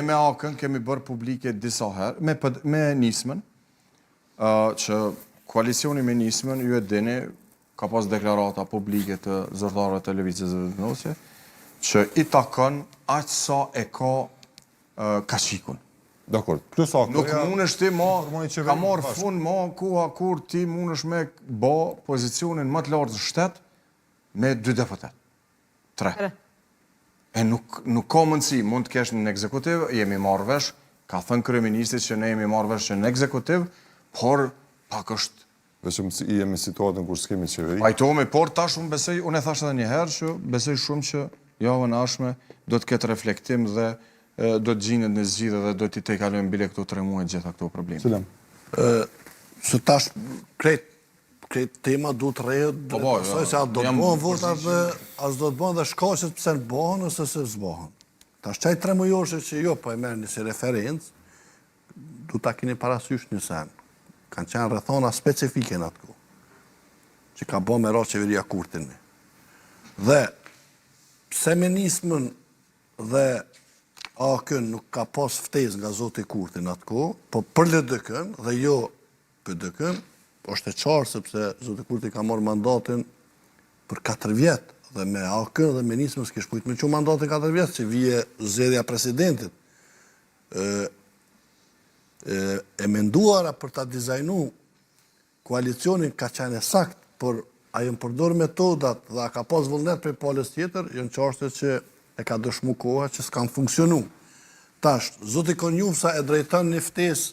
Me akën kemi bërë publike disa herë, me nismën, që koalicioni me nismën, ju e dini, ka pas deklarata publike të zyrtarëve të Lëvizjes së Vendosjes, që i takon aq sa e ka kashikun. Dakor, plus akë. Nuk mundesh ti ka marrë fund koha kur ti mundesh me bë pozicionin më të lartë të shtet me 2 deputet. 3. E nuk ka mundësi, mund të kesh në ekzekutiv, jemi marrë vesh, ka thënë kryeministri që ne jemi marrë vesh në ekzekutiv, por pak është... Vetëm si jemi situatën kur s'kemi qeveri. Pajtohemi, por tash unë e thash edhe një herë që besoj shumë që javën e ardhshme do të ketë reflektim dhe do të gjinet në zgjidhje dhe do t'i tejkalojmë bile këto 3 muaj gjitha këto probleme. Selam. Se tash krejt tema du të rejët, dhe pasoj se atë do të bëhen votat dhe as do të bëhen dhe shkaqet pëse në bëhen ose se s'bëhen. Tash qaj 3 mujoshe që jo po e merë një si referencë, du ta kini parasysh një sen. Kanë qenë rrethona specifike në atë ku, që ka bo me ra qeveria Kurtini. Dhe, pse me nismën dhe AKën nuk ka pas ftesë nga Zoti Kurti në atë ku, po për LDK-n dhe jo për DK-n, është e qarë sepse Zoti Kurti ka marrë mandatin për 4 vjetë, dhe me AKën dhe me nismën s'kish pujtë me që mandatin 4 vjetë, që vije zgjedhja presidentit. E menduara për ta dizajnu koalicionin ka qenë sakt, por a jënë përdor metodat dhe a ka pas vullnet për palës tjetër, jënë qashtë që e ka dëshmu koha që s'kan funksionu. Tash, Zoti Konjufsa e drejton një ftesë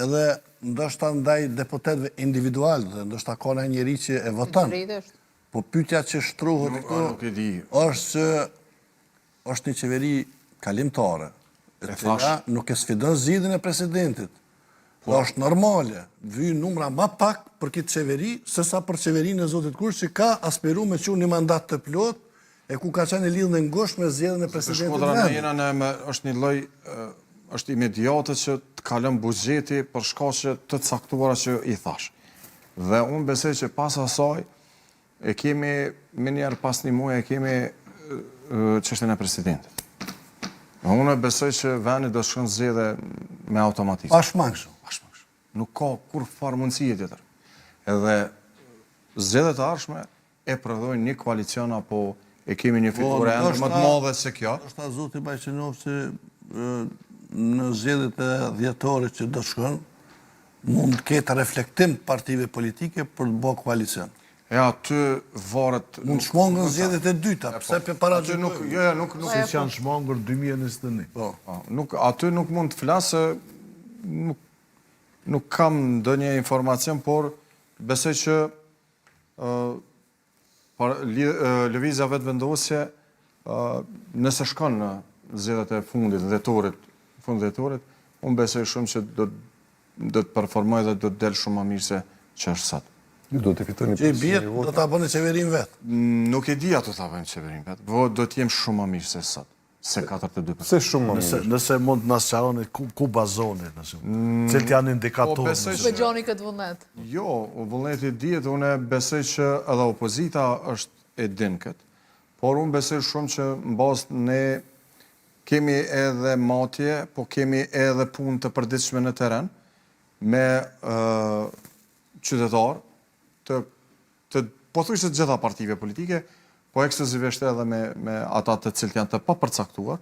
edhe ndoshta ndaj deputetëve individual dhe ndoshta ka në njëri që e voton. Po pyetja që shtrohet këtu është një qeveri kalimtare. E cila nuk e sfidon zgjidhjen e presidentit. Po është normale, vijnë numra më pak për këtë qeveri, sesa për qeverinë e Zotit Kurti që ka aspiru me qenë një mandat të plot, e ku ka qenë lidhje ngushtë me zgjedhjen e presidentit. Shkodra në jena është një lloj, është imediate që të kalon buxheti për shkaqe të caktuara që i thash. Dhe unë besoj që pas asaj e kemi me njerë pas një muaj e kemi çështjen e presidentit. Unë besoj që vendi do shkon zgjedhje me automatikë. Pashmangshëm. Nuk ka kur farë mundësie tjetër. Edhe zgjedhjet e ardhshme e prodhojnë një koalicion apo e kemi një fiturë ende më të madhe se kjo. Ndoshta Zoti bajqënof se në zgjedhjet e dhjetore që do shkon mund të ketë reflektim partive politike për të bërë koalicion. E aty varet... Mund shmangën zgjedhjet e dyta, pse për para që nuk... Se që janë shmangër 2021. Aty nuk mund të flasë, nuk kam ndonjë informacion, por besoj që Lëvizja Vetëvendosje, nëse shkon në zgjedhjet e fundit dhjetorit, unë besoj shumë që do të performoj dhe do të del shumë më mirë se që është sot. Do të fitoni që i bjetë, do të bëni qeverin vetë? Nuk e di ato të bëjmë qeverin vetë, do të jem shumë më mirë se sot, se 42%. Se shumë më mirë? Nëse mund të nësë qaroni, ku bazoni, cilët janë indikatorë? Bëgjoni këtë vullnet? Jo, vullneti dihet, unë besoj që edhe opozita është e din këtë, por unë besoj shumë që në bazë ne kemi edhe matje, po kemi edhe punë të përditshme në teren, me qytetarë, po thuj se të gjitha partive politike, po ekskluzivisht edhe me ata të cilët janë të papërcaktuar,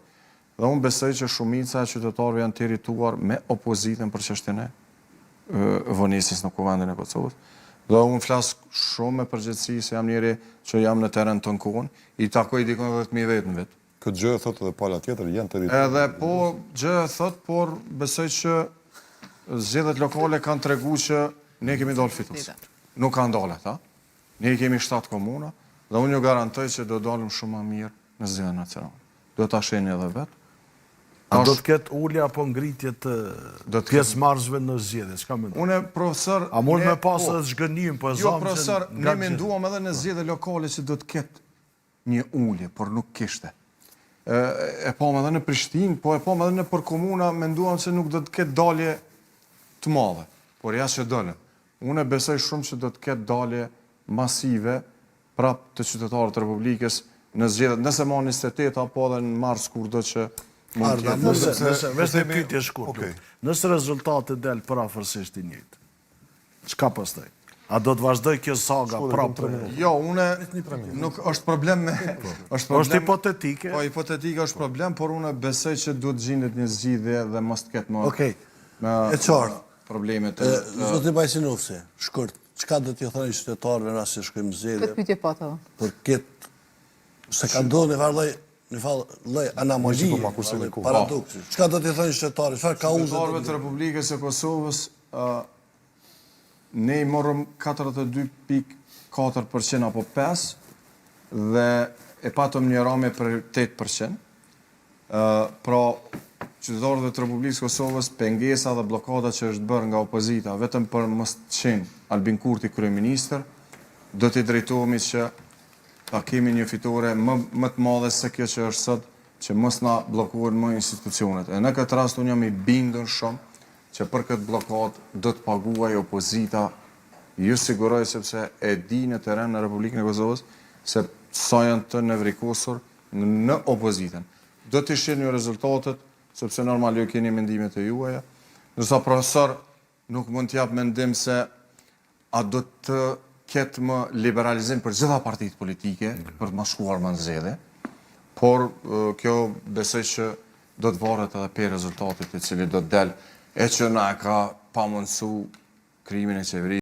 dhe unë besoj që shumica e qytetarëve janë të irrituar me opozitën për çështjen e vonesës në Kuvendin e Kosovës. Dhe unë flas shumë me përgjegjësi se jam njëri që jam në teren të kohën, i takoj dikon 10.000 vetë në vetë. Këtë gjë e thotë edhe pala tjetër, janë të irrituar. Edhe po gjë e thotë, por besoj që zgjedhjet lokale kanë treguar që ne kemi dalë fitues. Nuk kanë dalë ata. Ne kemi 7 komuna dhe unë ju garantoj që do dalim shumë më mirë në zgjedhjen nacionale. Do ta shihni edhe vetë. A do të ketë ulje apo ngritje të pjesëmarrësve në zgjedhje? Çka mendon? Unë profesor, a mund me pas edhe zhgënim, po e jo profesor, ne menduam edhe në zgjedhje lokale që do të ketë një ulje, por nuk kishte. E pam edhe në Prishtinë, po e pam edhe në për komuna, menduam se nuk do të ketë dalje të madhe, por jashtë që dalën. Unë besoj shumë që do të ketë dalje masive prap të qytetarët të Republikës në zgjedhjet, nëse ma 28 apo edhe në mars kur do që Arda, Nëse pyetje shkurt. Nëse rezultati del përafërsisht i njëjtë, çka pastaj? A do të vazhdoj kjo saga prapë? Jo, nuk është problem me... është hipotetike. Po, hipotetike është problem, por unë besoj që duhet gjendet një zgjidhje dhe mos të ketë më... Okej, e qartë. Problemet e... Zoti Bajsinovsi, shkurt, qka do t'ju thënë qytetarëve në asë shkojmë zgjedhje? Këtë pyetje po të. Për këtë, se ka ndodhur një farë anomalie, paradoksi. Qka do t'ju thënë qytetarëve? Çfarë ka uzë? Qytetarëve të Republikës e Kosovës, ne i morëm 42.4% apo 5% dhe e patëm një rame për 8%. Pra, qytetarëve të Republikës Kosovës, pengesa dhe blokada që është bërë nga opozita, vetëm për mos të qenë Albin Kurti kryeministër, do t'i drejtohemi që ta kemi një fitore më të madhe se kjo që është sot, që mos na bllokohen më institucionet. E në këtë rast unë jam i bindur shumë që për këtë blokad do të paguaj opozita, ju siguroj sepse e di në teren në Republikën e Kosovës se sa janë të nevrikosur në opozitën. Do të shihni rezultatet, sepse normal ju keni mendimet e juaja. Ndërsa profesor nuk mund t'jap mendim se a do të ketë më liberalizim për gjitha partitë politike për të më shkuar më në zgjedhje, por kjo besoj që do të varet edhe për rezultatit i cili do të del e që na ka pamundsu krijimin e qeverisë.